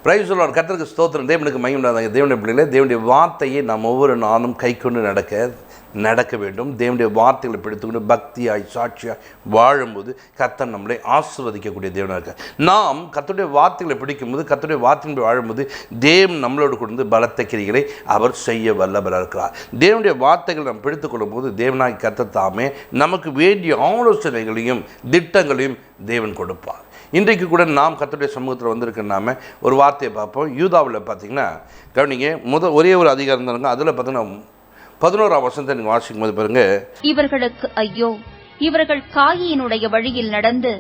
Praise the Lord. கர்த்தருக்கு ஸ்தோத்திரம். தேவனுக்கு மகிமை உண்டாவதாக. தேவனுடைய பிள்ளைகளே, தேவனுடைய வார்த்தையை நாம் ஒவ்வொரு நாளும் கை கொண்டு நடக்க வேண்டும். தேவனுடைய வார்த்தைகளை பிடித்துக்கொண்டு பக்தியாய் சாட்சியாய் வாழும்போது கர்த்தர் நம்மளை ஆசீர்வதிக்கக்கூடிய தேவனாக இருக்கார். நாம் கர்த்தருடைய வார்த்தைகளை பிடிக்கும்போது, கர்த்தருடைய வார்த்தையின்படி வாழும்போது தேவன் நம்மளோடு கொண்டு பலத்த கிரிகளை அவர் செய்ய வல்லவராக இருக்கிறார். தேவனுடைய வார்த்தைகளை நாம் பிடித்துக்கொள்ளும் போது தேவனாகி கர்த்தர் தாமே நமக்கு வேண்டிய ஆலோசனைகளையும் திட்டங்களையும் தேவன் கொடுப்பார். இன்றைக்கு கூட நாம் கர்த்தருடைய சமூகத்தில் வந்திருக்க நாம ஒரு வார்த்தையை பார்ப்போம். யூதாவில் பார்த்தீங்கன்னா கவனிங்க, ஒரே ஒரு அதிகாரம் தானுங்க. அதில் பார்த்தீங்கன்னா 11ஆம் வசனத்தை நீங்கள் வாசிக்கும் போது பாருங்க, இவர்களுக்கு ஐயோ, இவர்கள் காயினுடைய வழியில் நடந்து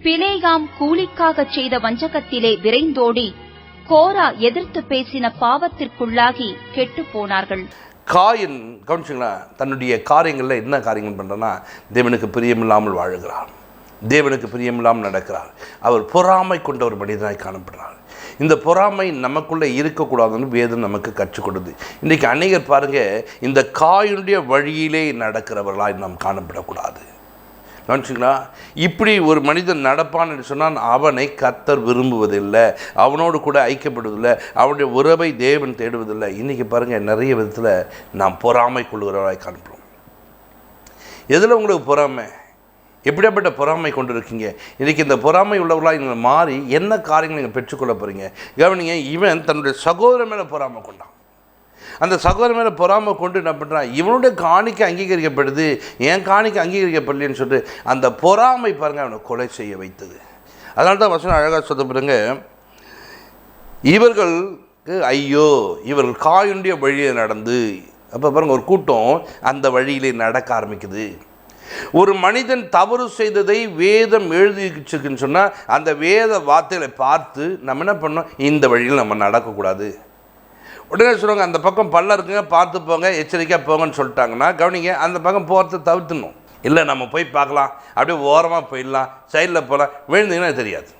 பிலேயாம் கூலிக்காக செய்த வஞ்சகத்திலே விரைந்தோடி கோரா எதிர்த்து பேசின பாவத்திற்குள்ளாகி கெட்டு போனார்கள். காயின் கவனிச்சிங்களா, தன்னுடைய காரியங்களில் என்ன காரியங்கள் பண்ணுறன்னா தேவனுக்கு பிரியமில்லாமல் வாழுகிறார், தேவனுக்கு பிரியமில்லாமல் நடக்கிறார். அவர் பொறாமை கொண்ட ஒரு மனிதனாய் காணப்படுறார். இந்த பொறாமை நமக்குள்ளே இருக்கக்கூடாதுன்னு வேதம் நமக்கு கற்றுக் கொடுது. இன்றைக்கி அநேகர் பாருங்கள், இந்த காயினுடைய வழியிலே நடக்கிறவர்களாய் நாம் காணப்படக்கூடாது. கவனிச்சிங்களா, இப்படி ஒரு மனிதன் நடப்பான் என்று சொன்னால் அவனை கர்த்தர் விரும்புவதில்லை, அவனோடு கூட ஐக்கியப்படுவதில்லை, அவனுடைய உறவை தேவன் தேடுவதில்லை. இன்றைக்கி பாருங்கள், நிறைய விதத்தில் நாம் பொறாமை கொள்கிறவராய் காணப்படுறோம். எதில் உங்களுக்கு பொறாமை? எப்படியாப்பட்ட பொறாமை கொண்டு இருக்கீங்க? இன்றைக்கி இந்த பொறாமை உள்ளவர்களாக நீங்கள் மாறி என்ன காரியங்கள் நீங்கள் பெற்றுக்கொள்ள போகிறீங்க? கவனிங்க, இவன் தன்னுடைய சகோதரன் மேலே பொறாமை கொண்டான். அந்த சகோதரன் மேலே பொறாமை கொண்டு என்ன பண்ணுறான், இவனுடைய காணிக்கை அங்கீகரிக்கப்படுது, என் காணிக்கை அங்கீகரிக்கப்படலன்னு சொல்லிட்டு அந்த பொறாமை பாருங்கள் அவனை கொலை செய்ய வைத்தது. அதனால தான் வசனம் அழகாக சொல்ல பாருங்க, இவர்களுக்கு ஐயோ, இவர்கள் காயுடைய வழியை நடந்து. அப்போ பாருங்கள், ஒரு கூட்டம் அந்த வழியிலே நடக்க ஆரம்பிக்குது. ஒரு மனிதன் தவறு செய்ததை வேதம் எழுதிச்சுன்னு சொன்னால் அந்த வேத வார்த்தைகளை பார்த்து நம்ம என்ன பண்ணோம், இந்த வழியில் நம்ம நடக்கக்கூடாது. உடனே சொல்லுவாங்க, அந்த பக்கம் பள்ளம் இருக்குங்க, பார்த்து போங்க, எச்சரிக்கையாக போங்கன்னு சொல்லிட்டாங்கன்னா கவனிங்க, அந்த பக்கம் போகிறத தவிர்த்துணும். இல்லை நம்ம போய் பார்க்கலாம், அப்படியே ஓரமாக போயிடலாம், சைடில் போகலாம், விழுந்தீங்கன்னா தெரியாது.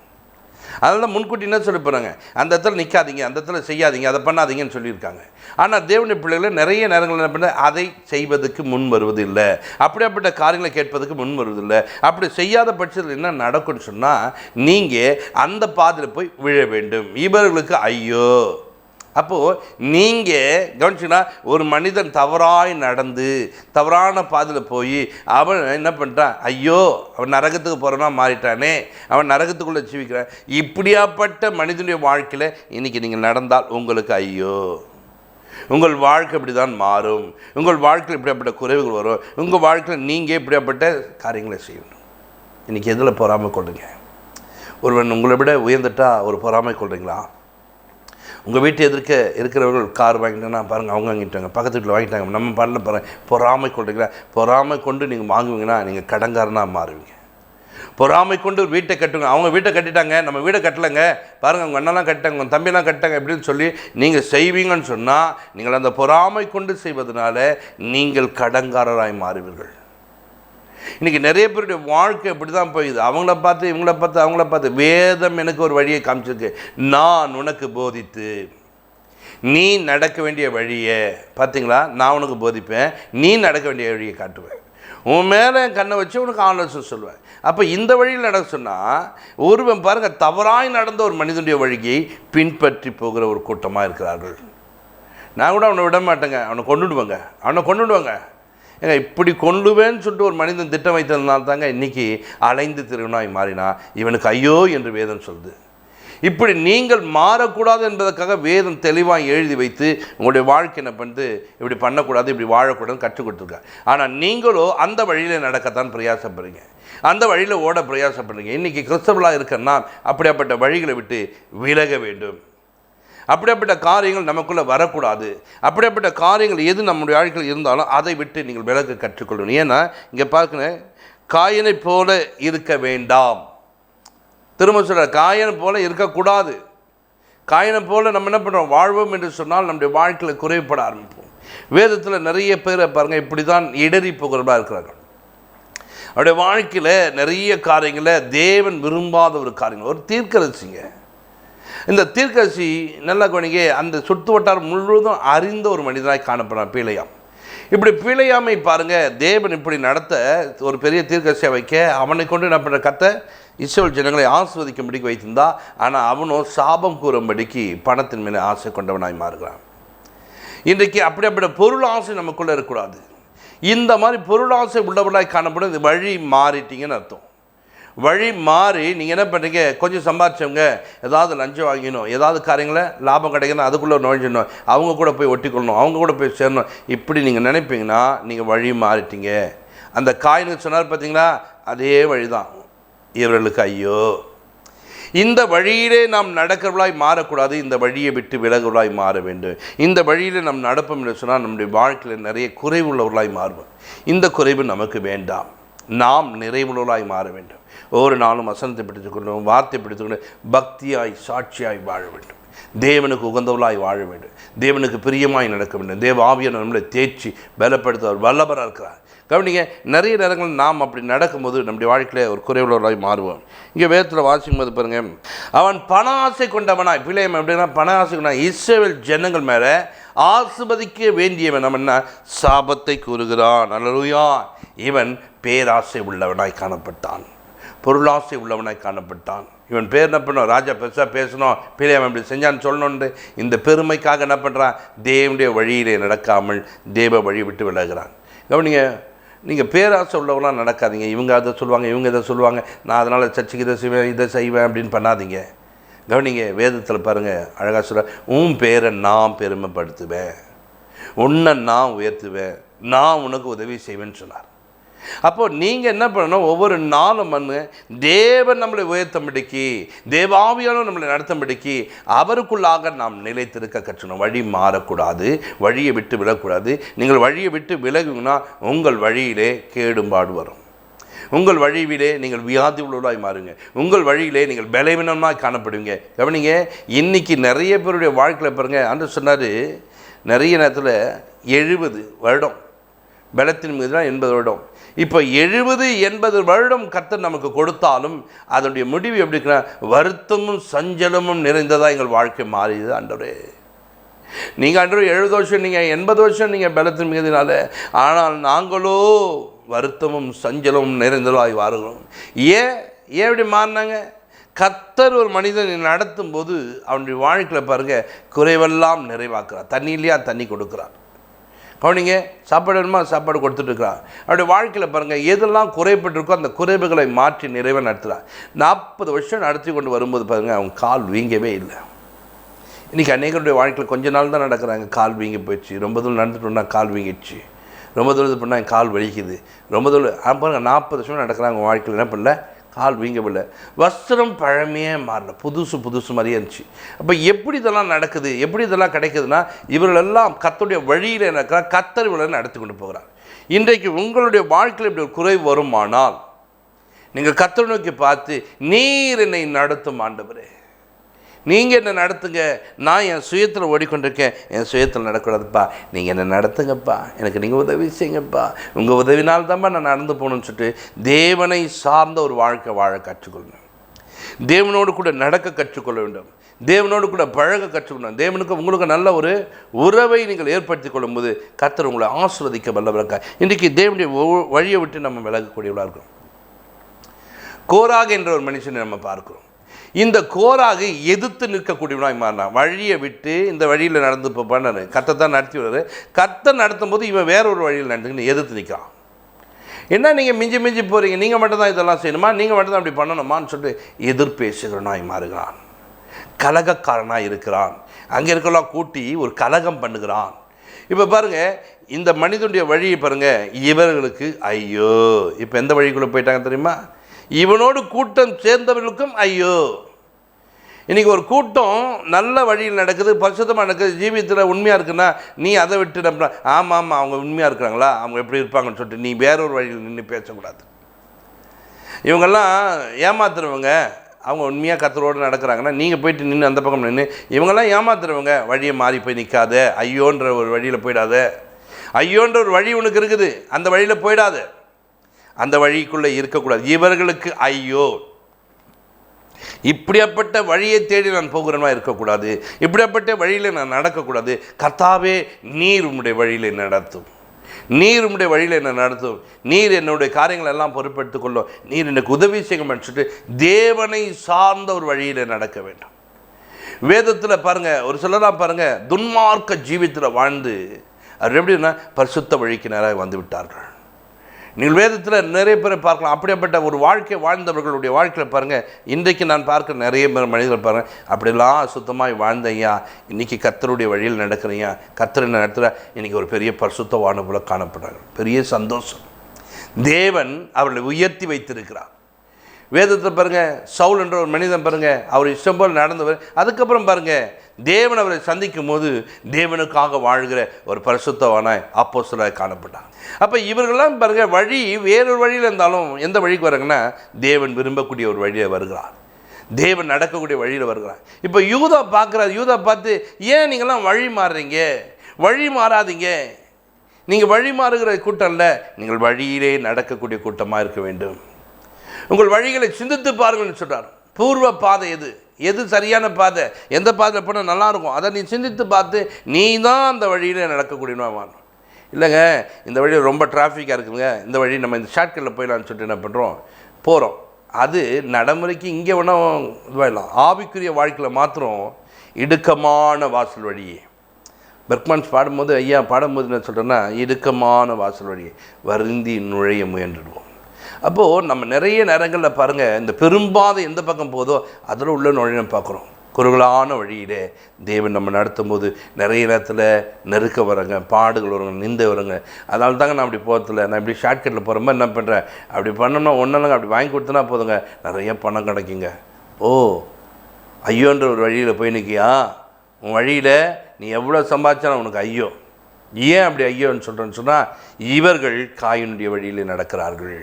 அதனால தான் முன்கூட்டி என்ன சொல்லி போகிறாங்க, அந்த இடத்துல நிற்காதீங்க, அந்த இடத்துல செய்யாதீங்க, அதை பண்ணாதீங்கன்னு சொல்லியிருக்காங்க. ஆனால் தேவனுடைய பிள்ளைகளை நிறைய நேரங்கள் என்ன பண்ண, அதை செய்வதற்கு முன் வருவது இல்லை, அப்படியாப்பட்ட காரியங்களை கேட்பதற்கு முன் வருவதில்லை. அப்படி செய்யாத பட்சத்தில் என்ன நடக்கும்னு சொன்னால், நீங்கள் அந்த பாதையில் போய் விழ வேண்டும். இவர்களுக்கு ஐயோ. அப்போது நீங்கள் கவனிச்சிங்கன்னா, ஒரு மனிதன் தவறாய் நடந்து தவறான பாதையில் போய் அவன் என்ன பண்ணுறான், ஐயோ அவன் நரகத்துக்கு போகிறவனா மாறிட்டானே, அவன் நரகத்துக்குள்ளே ஜீவிக்கிறான். இப்படியாப்பட்ட மனிதனுடைய வாழ்க்கையில் இன்றைக்கி நீங்கள் நடந்தால் உங்களுக்கு ஐயோ. உங்கள் வாழ்க்கை இப்படி தான் மாறும். உங்கள் வாழ்க்கையில் இப்படியாப்பட்ட குறைவுகள் வரும். உங்கள் வாழ்க்கையில் நீங்கள் இப்படியாப்பட்ட காரியங்களை செய்யணும். இன்றைக்கி எதில் பொறாமை கொள்ளுங்க? ஒருவன் உங்களை விட உயர்ந்துட்டால் ஒரு பொறாமை கொள்றீங்களா? உங்கள் வீட்டு எதிர்க்க இருக்கிறவர்கள் கார் வாங்கிட்டோன்னா பாருங்கள், அவங்க வாங்கிட்டாங்க, பக்கத்து வீட்டில் வாங்கிட்டாங்க, நம்ம பண்ணல பாருங்கள். பொறாமை கொள்றீங்களா? பொறாமை கொண்டு நீங்கள் வாங்குவீங்கன்னா நீங்கள் கடன்காரனாக மாறுவீங்க. பொறாமை கொண்டு ஒரு வீட்டை கட்டுங்க, அவங்க வீட்டை கட்டிட்டாங்க, நம்ம வீடை கட்டலைங்க, பாருங்கள் அவங்க அண்ணெல்லாம் கட்டிட்டாங்க, உங்கள் தம்பியெல்லாம் கட்டிட்டாங்க எப்படின்னு சொல்லி நீங்கள் செய்வீங்கன்னு சொன்னால் நீங்கள் அந்த பொறாமை கொண்டு செய்வதனால நீங்கள் கடன்காரராய் மாறுவீர்கள். இன்றைக்கி நிறைய பேருடைய வாழ்க்கை இப்படி தான் போயிடுது. அவங்கள பார்த்து இவங்கள பார்த்து அவங்கள பார்த்து. வேதம் எனக்கு ஒரு வழியை காமிச்சிருக்கு, நான் உனக்கு போதித்து நீ நடக்க வேண்டிய வழியை பார்த்தீங்களா, நான் உனக்கு போதிப்பேன், நீ நடக்க வேண்டிய வழியை காட்டுவேன், உன் மேலே கண்ணை வச்சு உனக்கு ஆலோசனை சொல்லுவேன். அப்போ இந்த வழியில் நடக்க சொன்னால் ஒருவன் பாருங்கள், தவறாய் நடந்த ஒரு மனிதனுடைய வழியை பின்பற்றி போகிற ஒரு கூட்டமாக இருக்கிறார்கள். நான் கூட அவனை விட மாட்டேங்க, அவனை கொண்டுடுவாங்க. ஏங்க இப்படி கொண்டுவேன்னு சொல்லிட்டு ஒரு மனிதன் திட்டம் வைத்ததுனால தாங்க இன்றைக்கி அலைந்து திருநாய் மாறினா இவனுக்கு ஐயோ என்று வேதம் சொல்லுது. இப்படி நீங்கள் மாறக்கூடாது என்பதற்காக வேதம் தெளிவாக எழுதி வைத்து உங்களுடைய வாழ்க்கை என்ன பண்ணிட்டு இப்படி பண்ணக்கூடாது, இப்படி வாழக்கூடாதுன்னு கற்றுக் கொடுத்துருக்காங்க. ஆனால் நீங்களோ அந்த வழியில் நடக்கத்தான் பிரயாசப்படுறீங்க, அந்த வழியில் ஓட பிரயாசப்படுறீங்க. இன்றைக்கி கிறிஸ்தவர்களாக இருக்கன்னா அப்படியாப்பட்ட வழிகளை விட்டு விலக வேண்டும். அப்படியாப்பட்ட காரியங்கள் நமக்குள்ளே வரக்கூடாது. அப்படியாப்பட்ட காரியங்கள் எது நம்முடைய வாழ்க்கையில் இருந்தாலும் அதை விட்டு நீங்கள் விலக கற்றுக்கொள்ளணும். ஏன்னா இங்கே பார்க்கணும், காயனை போல இருக்க வேண்டாம். திரும்ப சொல்ற, காயனை போல இருக்கக்கூடாது. காயனை போல நம்ம என்ன பண்ணுறோம், வாழ்வோம் என்று சொன்னால் நம்முடைய வாழ்க்கையில் குறைபட ஆரம்பிப்போம். வேதத்தில் நிறைய பேரை பாருங்கள், இப்படி தான் இடறி போகிறவர்களாக இருக்கிறார்கள். அவருடைய வாழ்க்கையில் நிறைய காரியங்களில் தேவன் விரும்பாத ஒரு காரியங்கள். ஒரு தீர்க்கதரிசிங்க, இந்த தீர்க்கதரிசி நல்லா கவனிங்க, அந்த சுற்று வட்டாரம் முழுவதும் அறிந்த ஒரு மனிதனாய் காணப்படுறான் பிலேயாம். இப்படி பிழையாமை பாருங்க, தேவன் இப்படி நடத்த ஒரு பெரிய தீர்க்கதரிசியை வைக்க அவனை கொண்டு என்ன பண்ணுற கர்த்தர் இஸ்ரவேல் ஜனங்களை ஆசீர்வதிக்கும்படிக்கு வைத்திருந்தா. ஆனால் அவனோ சாபம் கூறும்படிக்கு பணத்தின் மேலே ஆசை கொண்டவனாய் மாறுகிறான். இன்றைக்கு அப்படி பொருள் ஆசை நமக்குள்ளே இருக்கக்கூடாது. இந்த மாதிரி பொருளாசை உள்ளவர்களாய் காணப்படும். இது வழி மாறிட்டீங்கன்னு அர்த்தம். வழி மாறி நீங்கள் என்ன பண்ணுறீங்க, கொஞ்சம் சம்பாதிச்சவங்க ஏதாவது லஞ்சம் வாங்கிடணும், ஏதாவது காரியங்களை லாபம் கிடைக்கணும், அதுக்குள்ளே நுழைஞ்சிடணும், அவங்க கூட போய் ஒட்டிக்கொள்ளணும், அவங்க கூட போய் சேரணும், இப்படி நீங்கள் நினைப்பீங்கன்னா நீங்கள் வழி மாறிட்டீங்க. அந்த காயினுக்கு சொன்னார் பார்த்தீங்களா, அதே வழி தான் இவர்களுக்கு. ஐயோ, இந்த வழியிலே நாம் நடக்கிறவர்களாய் மாறக்கூடாது, இந்த வழியை விட்டு விலகுவர்களாய் மாற வேண்டும். இந்த வழியிலே நாம் நடப்போம் என்று சொன்னால் நம்முடைய வாழ்க்கையில் நிறைய குறைவுள்ளவர்களாய் மாறுவோம். இந்த குறைவு நமக்கு வேண்டாம். நாம் நிறைவுள்ளவர்களாய் மாற வேண்டும். ஒவ்வொரு நாளும் வசனத்தை பிடித்துக்கொண்டும் வார்த்தை பிடித்துக்கொண்டு பக்தியாய் சாட்சியாய் வாழ வேண்டும். தேவனுக்கு உகந்தவர்களாய் வாழ வேண்டும். தேவனுக்கு பிரியமாய் நடக்க வேண்டும். தேவ ஆவியானவர் நம்மளை தேய்ச்சி பலப்படுத்துவார், வல்லவராக இருக்கிறார். கவனிங்க, நிறைய நேரங்கள் நாம் அப்படி நடக்கும்போது நம்முடைய வாழ்க்கையில் ஒரு குறைவுள்ளவராய் மாறுவோம். இங்கே வேதத்தில் வாசிக்கும் போது பாருங்க, அவன் பண ஆசை கொண்டவனாய், பிள்ளையம் எப்படின்னா பண ஆசை கொண்டவன் இஸ்ரவேல் ஜனங்கள் மேலே ஆசீர்வதிக்க வேண்டியவன் நம்ம என்ன சாபத்தை கூறுகிறான். அல்லேலூயா. இவன் பேராசை உள்ளவனாய் காணப்பட்டான், பொருளாசை உள்ளவனாய் காணப்பட்டான். இவன் பேர் என்ன பண்ணும், ராஜா பெருசாக பேசணும், பிள்ளையம் இப்படி செஞ்சான்னு சொல்லணுன்ட்டு இந்த பெருமைக்காக என்ன பண்ணுறான், தேவனுடைய வழியிலே நடக்காமல் தேவ வழி விட்டு விலகிறான். கவனிங்க, நீங்கள் பேராசை உள்ளவங்களாம் நடக்காதீங்க. இவங்க அதை சொல்லுவாங்க, இவங்க இதை சொல்லுவாங்க, நான் அதனால் சர்ச்சுக்கு இதை செய்வேன் இதை செய்வேன் அப்படின்னு பண்ணாதீங்க. கவனிங்க, வேதத்தில் பாருங்கள் அழகாக சொல்ல, உன் பேரை நான் பெருமைப்படுத்துவேன், உன்னை நான் உயர்த்துவேன், நான் உனக்கு உதவி செய்வேன்னு சொன்னார். அப்போது நீங்கள் என்ன பண்ணணும், ஒவ்வொரு நாளும் தேவன் நம்மளை உயர்த்தம்படிக்கு, தேவாவியானவர் நம்மளை நடத்தும்படிக்கு அவருக்குள்ளாக நாம் நிலைத்திருக்க கற்றணும். வழி மாறக்கூடாது, வழியை விட்டு விலகக்கூடாது. நீங்கள் வழியை விட்டு விலகுங்கன்னா உங்கள் வழியிலே கேடுபாடு வரும். உங்கள் வழியிலே நீங்கள் வியாதி உள்ளவர்களாய் மாறுங்க. உங்கள் வழியிலே நீங்கள் பலவீனமாக காணப்படுவீங்க. கவனிங்க, இன்றைக்கி நிறைய பேருடைய வாழ்க்கையில் பாருங்கள், ஆண்டவர் சொன்னார், நிறைய நேரத்தில் 70 வருடம் பலத்தின் மீது தான் 80 வருடம். இப்போ 70-80 வருடம் கர்த்தர் நமக்கு கொடுத்தாலும் அதனுடைய முடிவு எப்படி இருக்குன்னா, வருத்தமும் சஞ்சலமும் நிறைந்ததாக எங்கள் வாழ்க்கை மாறியது. ஆண்டவரே, நீங்கள் ஆண்டவரே 70 வருஷம், நீங்கள் 80 வருஷம் நீங்கள் பலத்தின் மீதினால, ஆனால் நாங்களோ வருத்தமும் சஞ்சலமும் நிறைந்ததாய் வாருகிறோம். ஏன் இப்படி மாறினாங்க? கர்த்தர் ஒரு மனிதனை நடத்தும் போது அவனுடைய வாழ்க்கையில் பாருங்கள், குறைவெல்லாம் நிறைவாக்குறார். தண்ணி இல்லையா, தண்ணி கொடுக்குறார். கவனிங்க, சாப்பாடு வேணுமா, சாப்பாடு கொடுத்துட்ருக்கிறார். அவருடைய வாழ்க்கையில் பாருங்கள், எதெல்லாம் குறைபட்டிருக்கோ அந்த குறைவுகளை மாற்றி நிறைவாக நடத்துகிறார். 40 வருஷம் நடத்தி கொண்டு வரும்போது பாருங்கள், அவங்க கால் வீங்கவே இல்லை. இன்றைக்கி அநேகருடைய வாழ்க்கையில் கொஞ்ச நாள் தான் நடக்கிறாங்க, கால் வீங்கி போயிடுச்சு. ரொம்ப தூரம் நடந்துட்டோம்னா கால் வீங்கிடுச்சு, ரொம்ப தூரத்து பண்ணால் என் கால் வலிக்குது, ரொம்ப தூரம் பாருங்கள் 40 வருஷம் நடக்கிறாங்க வாழ்க்கையில் என்ன பண்ணல, கால் வீங்கவில்லை. வஸ்திரம் பழமையே மாறல, புதுசு மாதிரியே இருந்துச்சு. அப்போ எப்படி இதெல்லாம் நடக்குது, எப்படி இதெல்லாம் கிடைக்குதுன்னா, இவர்களெல்லாம் கர்த்தருடைய வழியில் இருக்கிற கர்த்தர் இவர்களை நடத்தி கொண்டு போகிறார். இன்றைக்கு உங்களுடைய வாழ்க்கையில் இப்படி ஒரு குறைவு வருமானால் நீங்கள் கர்த்தரை நோக்கி பார்த்து, நீர் என்னை நடத்தும் ஆண்டவரே, நீங்கள் என்ன நடத்துங்க, நான் என் சுயத்தில் ஓடிக்கொண்டிருக்கேன், என் சுயத்தில் நடக்கூடாதுப்பா, நீங்கள் என்ன நடத்துங்கப்பா, எனக்கு நீங்கள் உதவி செய்யுங்கப்பா, உங்கள் உதவினால் தான்ப்பா நான் நடந்து போகணுன்னு சொல்லிட்டு தேவனை சார்ந்த ஒரு வாழ்க்கை வாழ கற்றுக்கொள்ளணும். தேவனோடு கூட நடக்க கற்றுக்கொள்ள வேண்டும். தேவனோடு கூட பழக கற்றுக்கொள்ளணும். தேவனுக்கு உங்களுக்கு நல்ல ஒரு உறவை நீங்கள் ஏற்படுத்தி கொள்ளும்போது கர்த்தர் உங்களை ஆசீர்வதிக்க வல்லவராக. இன்றைக்கி தேவனுடைய வழியை விட்டு நம்ம விலகக்கூடியவர்களாக இருக்கிறோம். கோராக என்ற ஒரு மனுஷனை நம்ம பார்க்கிறோம். இந்த கோராக எதிர்த்து நிற்கக்கூடியவனாக மாறினான். வழியை விட்டு இந்த வழியில் நடந்து போப்பான்னு கர்த்தர் தான் நடத்தி விடுறாரு. கர்த்தர் நடத்தும் போது இவன் வேற ஒரு வழியில் நடந்துக்கின்னு எதிர்த்து நிற்கிறான். என்ன நீங்கள் மிஞ்சி போகிறீங்க, நீங்கள் மட்டும்தான் இதெல்லாம் செய்யணுமா, நீங்கள் மட்டும்தான் அப்படி பண்ணணுமான்னு சொல்லிட்டு எதிர்பேசுகிறவனாய் மாறுகிறான். கலகக்காரனாக இருக்கிறான். அங்கே இருக்கலாம் கூட்டி ஒரு கலகம் பண்ணுகிறான். இப்போ பாருங்கள், இந்த மனிதனுடைய வழியை பாருங்கள், இவர்களுக்கு ஐயோ. இப்போ எந்த வழிக்குள்ளே போயிட்டாங்க தெரியுமா? இவனோடு கூட்டம் சேர்ந்தவர்களுக்கும் ஐயோ. இன்றைக்கி ஒரு கூட்டம் நல்ல வழியில் நடக்குது, பரிசுத்தமாக நடக்குது, ஜீவியத்தில் உண்மையாக இருக்குன்னா நீ அதை விட்டு நம்ம ஆமாம் அவங்க உண்மையாக இருக்கிறாங்களா, அவங்க எப்படி இருப்பாங்கன்னு சொல்லிட்டு நீ வேறொரு வழியில் நின்று பேசக்கூடாது. இவங்கெல்லாம் ஏமாத்துறவங்க, அவங்க உண்மையாக கர்த்தரோடு நடக்கிறாங்கன்னா நீங்கள் போயிட்டு நின்று அந்த பக்கம் நின்று, இவங்கெல்லாம் ஏமாத்துறவங்க, வழியை மாறி போய் நிற்காத, ஐயோன்ற ஒரு வழியில் போயிடாத. ஐயோன்ற ஒரு வழி உனக்கு இருக்குது, அந்த வழியில் போயிடாத, அந்த வழிக்குள்ளே இருக்கக்கூடாது. இவர்களுக்கு ஐயோ, இப்படியாப்பட்ட வழியை தேடி நான் போகிறேன்னா இருக்கக்கூடாது, இப்படியாப்பட்ட வழியில் நான் நடக்கக்கூடாது. கர்த்தாவே நீர் உம்முடைய வழியில் நடத்தும், நீர் உம்முடைய வழியில் என்னை நடத்தும், நீர் என்னுடைய காரியங்கள் எல்லாம் பொறுப்பெடுத்துக் கொள்ளும், நீர் எனக்கு உதவி செய்யும் சொல்லிட்டு தேவனை சார்ந்த ஒரு வழியில் நடக்க வேண்டும். வேதத்தில் பாருங்கள், ஒரு சிலராக பாருங்கள், துன்மார்க்க ஜீவித்தில் வாழ்ந்து அவர் எப்படின்னா பரிசுத்த வழிக்கு நேராக வந்து விட்டார்கள். நீங்கள் வேதத்தில் நிறைய பேரை பார்க்கலாம். அப்படிப்பட்ட ஒரு வாழ்க்கை வாழ்ந்தவர்களுடைய வாழ்க்கையில் பாருங்கள், இன்றைக்கு நான் பார்க்க நிறைய பேர் மனிதர்கள் பாருங்கள், அப்படிலாம் சுத்தமாக வாழ்ந்தையா, இன்றைக்கி கர்த்தருடைய வழியில் நடக்கிறையா, கர்த்தரை நடத்துகிற இன்றைக்கி ஒரு பெரிய பரிசுத்தவான போல காணப்படுறார்கள். பெரிய சந்தோஷம். தேவன் அவர்களை உயர்த்தி வைத்திருக்கிறார். வேதத்தில் பாருங்கள், சவுல் என்ற ஒரு மனிதன் பாருங்கள், அவர் இஷ்டம் போல் நடந்தவர். அதுக்கப்புறம் பாருங்கள், தேவன் அவரை சந்திக்கும் போது தேவனுக்காக வாழ்கிற ஒரு பரிசுத்தவானாய் அப்போஸ்தலராய் காணப்பட்டார். அப்போ இவர்களெல்லாம் பாருங்கள், வழி வேறொரு வழியில் இருந்தாலும் எந்த வழிக்கு வராங்கன்னா தேவன் விரும்பக்கூடிய ஒரு வழியில் வருகிறார், தேவன் நடக்கக்கூடிய வழியில் வருகிறார். இப்போ யூதா பார்க்குறாரு. யூதா பார்த்து, ஏன் நீங்கள்லாம் வழி மாறுறீங்க, வழி மாறாதீங்க, நீங்கள் வழி மாறுகிற கூட்டம் இல்லை, நீங்கள் வழியிலே நடக்கக்கூடிய கூட்டமாக இருக்க வேண்டும், உங்கள் வழிகளை சிந்தித்து பாருங்கள்னு சொல்கிறார். பூர்வ பாதை எது, எது சரியான பாதை, எந்த பாதையில் போனால் நல்லாயிருக்கும், அதை நீ சிந்தித்து பார்த்து நீ தான் அந்த வழியில் நடக்கக்கூடியவனா மாறணும். இல்லைங்க, இந்த வழி ரொம்ப டிராஃபிக்காக இருக்குதுங்க, இந்த வழி நம்ம இந்த ஷார்ட்கட்டில் போயிடலான்னு சொல்லிட்டு என்ன பண்ணுறோம், போகிறோம். அது நடைமுறைக்கு இங்கே வேணால் இதுவாகலாம். ஆவிக்குரிய வாழ்க்கையில் மாத்திரம் இடுக்கமான வாசல் வழியே. பெர்க்மன்ஸ் பாடும்போது, ஐயா பாடும்போது என்ன சொல்கிறேன்னா, இடுக்கமான வாசல் வழியை வருந்தி நுழைய முயன்றுடுவோம். அப்போது நம்ம நிறைய நேரங்களில் பாருங்கள், இந்த பெரும்பாதை எந்த பக்கம் போதோ அதில் உள்ள நுழைய பார்க்குறோம். குறுகலான வழியிலே தேவன் நம்ம நடத்தும் போது நிறைய நேரத்தில் நெருக்க வரங்க, பாடுகள் வருங்க, நிந்தை வருங்க. அதனால தாங்க நான் அப்படி போகிறதில்ல. நான் இப்படி ஷார்ட்கட்டில் போகிற மாதிரி என்ன பண்ணுறேன், அப்படி பண்ணோன்னா ஒன்றுங்க, அப்படி வாங்கி கொடுத்தனா போதுங்க, நிறைய பணம் கிடைக்குங்க. ஓ, ஐயோன்ற ஒரு வழியில் போய் நிற்கியா, உன் வழியில் நீ எவ்வளோ சம்பாதிச்சாலும் உனக்கு ஐயோ. ஏன் அப்படி ஐயோன்னு சொல்கிறேன்னு சொன்னால், இவர்கள் காயினுடைய வழியில் நடக்கிறார்கள்.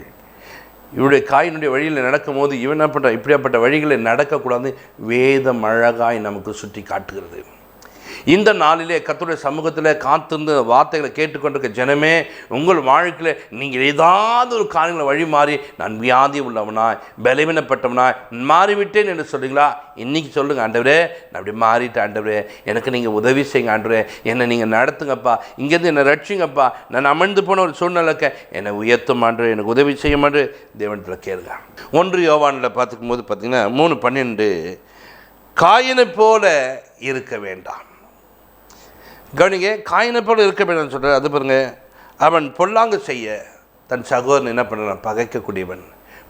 இவருடைய காயினுடைய வழியில் நடக்கும் போது இவன் என்ன பண்ணுறான், இப்படியாப்பட்ட வழிகளை நடக்கக்கூடாது வேதம் அழகாய் நமக்கு சுட்டி காட்டுகிறது. இந்த நாளிலே கர்த்தருடைய சமூகத்தில் காத்திருந்த வார்த்தைகளை கேட்டுக்கொண்டிருக்க ஜனமே, உங்கள் வாழ்க்கையில் நீங்கள் ஏதாவது ஒரு காரியங்களை வழி மாறி நான் வியாதி உள்ளவனாய் பலவீனப்பட்டவனாய் மாறிவிட்டேன் என்று சொல்கிறீங்களா? இன்றைக்கி சொல்லுங்கள், ஆண்டவரே நான் அப்படி மாறிட்டேன், ஆண்டவரே எனக்கு நீங்கள் உதவி செய்யுங்க, ஆண்டவரே என்னை நீங்கள் நடத்துங்கப்பா, இங்கேருந்து என்னை ரட்சிங்கப்பா, நான் அமர்ந்து போன ஒரு சூழ்நிலைக்க என்னை உயர்த்தும் ஆண்டு, எனக்கு உதவி செய்யும் ஆண்டு தேவனத்தில் கேளுங்க. 1 யோவானில் பார்த்துக்கும் போது பார்த்தீங்கன்னா 3:12, காயினை போல இருக்க வேண்டாம். கவனிங்க, காயினை போல இருக்க வேண்டாம்னு சொல்கிறார். அது பாருங்க, அவன் பொல்லாங்கு செய்ய தன் சகோதரன் என்ன பண்ணுறான், பகைக்கக்கூடியவன்,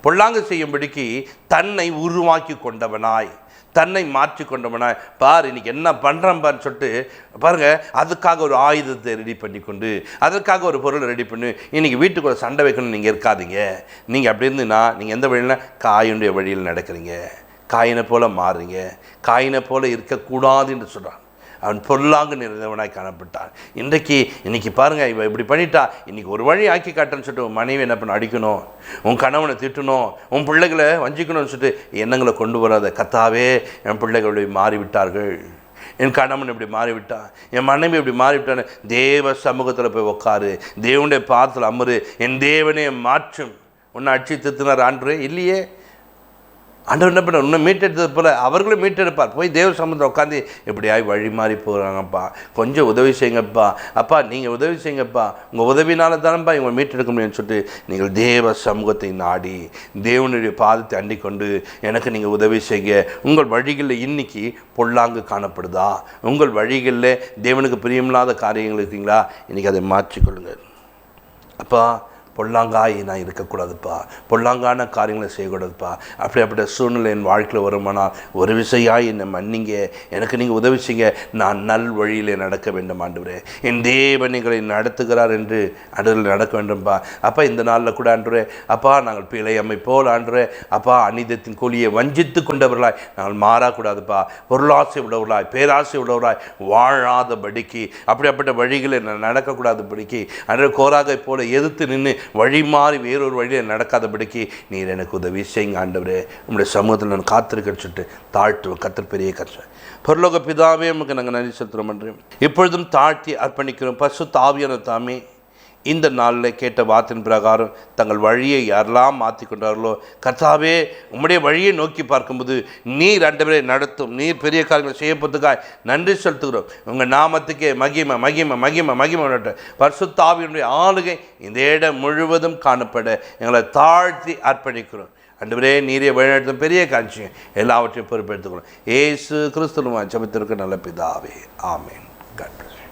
பொல்லாங்கு செய்யும்படிக்கு தன்னை உருவாக்கி கொண்டவனாய், தன்னை மாற்றி கொண்டவனாய், பார் இன்றைக்கி என்ன பண்ணுறான்பான்னு சொல்லிட்டு பாருங்கள், அதுக்காக ஒரு ஆயுதத்தை ரெடி பண்ணி கொண்டு, அதற்காக ஒரு பொருளை ரெடி பண்ணி இன்றைக்கி வீட்டுக்குள்ள சண்டை வைக்கணும்னு நீங்கள் இருக்காதீங்க. நீங்கள் அப்படி இருந்துன்னா நீங்கள் எந்த வழியில், காயினுடைய வழியில் நடக்கிறீங்க, காயினை போல் மாறுறீங்க, காயினை போல் இருக்கக்கூடாது என்று சொல்கிறான். அவன் பொல்லாங்கு நிறைந்தவனாய் காணப்பட்டான். இன்றைக்கி பாருங்கள், இவன் இப்படி பண்ணிட்டா, இன்றைக்கி ஒரு வழி ஆக்கி காட்டுன்னு சொல்லிட்டு உன் மனைவி என்ன பண்ண, அடிக்கணும், உன் கணவனை திட்டணும், உன் பிள்ளைகளை வஞ்சிக்கணும்னு சொல்லிட்டு எண்ணங்களை கொண்டு வராத. கர்த்தாவே என் பிள்ளைகள் மாறிவிட்டார்கள், என் கணவன் இப்படி மாறிவிட்டான், என் மனைவி இப்படி மாறிவிட்டான்னு தேவ சமூகத்தில் போய் உட்காரு, தேவனுடைய பாதத்தில் அமரு, என் தேவனே மாற்றும். உன்னை அடிச்சு திருத்தினார் ஆண்டவரே? இல்லையே. ஆண்டவர் என்ன பண்ண, உன்னை மீட்டெடுத்தது போல் அவர்களும் மீட்டெடுப்பார். போய் தேவ சமூகத்தில் உட்காந்து இப்படியாய் வழி மாறி போகிறாங்கப்பா, கொஞ்சம் உதவி செய்யுங்கப்பா, அப்பா நீங்கள் உதவி செய்யுங்கப்பா, உங்கள் உதவினால தானப்பா இவங்க மீட்டெடுக்க முடியும்னு சொல்லிட்டு நீங்கள் தேவ சமூகத்தை நாடி தேவனுடைய பாதத்தை அண்டிக் கொண்டு எனக்கு நீங்கள் உதவி செய்ய. உங்கள் வழிகளில் இன்றைக்கி பொல்லாங்கு காணப்படுதா, உங்கள் வழிகளில் தேவனுக்கு பிரியமில்லாத காரியங்கள் இருக்கீங்களா, இன்றைக்கி அதை மாற்றிக்கொள்ளுங்கள். அப்பா பொல்லாங்காய் நான் இருக்கக்கூடாதுப்பா, பொல்லாங்கான காரியங்களை செய்யக்கூடாதுப்பா. அப்படிப்பட்ட சூழ்நிலை என் வாழ்க்கையில் வருமானால் ஒரு விசையாய் என்னை மன்னிங்க, எனக்கு நீங்கள் உதவி செய்ய, நான் நல் வழியில் நடக்க வேண்டும் ஆண்டவரே, என் தேவன் எங்களை நடத்துகிறார் என்று அடுவில் நடக்க வேண்டும்பா. அப்பா இந்த நாளில் கூட ஆண்டவரே, அப்பா நாங்கள் பிழை அமைப்போல் ஆண்டவரே, அப்பா அநீதத்தின் கூலியை வஞ்சித்து கொண்டவர்களாய் நாங்கள் மாறக்கூடாதுப்பா, பொருளாசை உடவர்களாய் பேராசை உடவர்களாய் வாழாதபடிக்கு, அப்படிப்பட்ட வழிகளை நான் நடக்கக்கூடாதபடிக்கு அன்று கோராகை போல எதிர்த்து நின்று வழி மாறி வேறொரு வழியில் நடக்காதபடிக்கு நீர் எனக்கு உதவி செய்யுங்க ஆண்டவரே. உங்களுடைய சமூகத்தில் நான் காத்திருக்கேன்னு சொல்லிட்டு தாழ்த்துவோம். கர்த்தர் பெரிய கர்த்தர் பரலோக பிதாவே, நமக்கு நாங்கள் நன்றி செலுத்துகிறோம் என்று இப்பொழுதும் தாழ்த்தி அர்ப்பணிக்கிறோம். பரிசுத்த ஆவியான தாமே, இந்த நாளில் கேட்ட வார்த்தையின் பிரகாரம் தங்கள் வழியை யாரெல்லாம் மாற்றி கொண்டார்களோ, கர்த்தாவே உம்முடைய வழியை நோக்கி பார்க்கும்போது நீர் ஆண்டவரே நடத்தும், நீர் பெரிய காரியங்களை செய்யப்போதுக்காய் நன்றி செலுத்துகிறோம். உங்கள் நாமத்துக்கே மகிமை மகிமை மகிமை மகிமை. பரிசுத்த ஆவியினுடைய ஆளுகை இந்த இடம் முழுவதும் காணப்பட எங்களை தாழ்த்தி அர்ப்பணிக்கிறோம். ஆண்டவரே நீரே வழிநடத்தும் பெரிய காட்சியும் எல்லாவற்றையும் பொறுப்பெடுத்துக்கிறோம். இயேசு கிறிஸ்துவின் ஜெபத்திற்கு நல்ல பிதாவே, ஆமென். God bless you.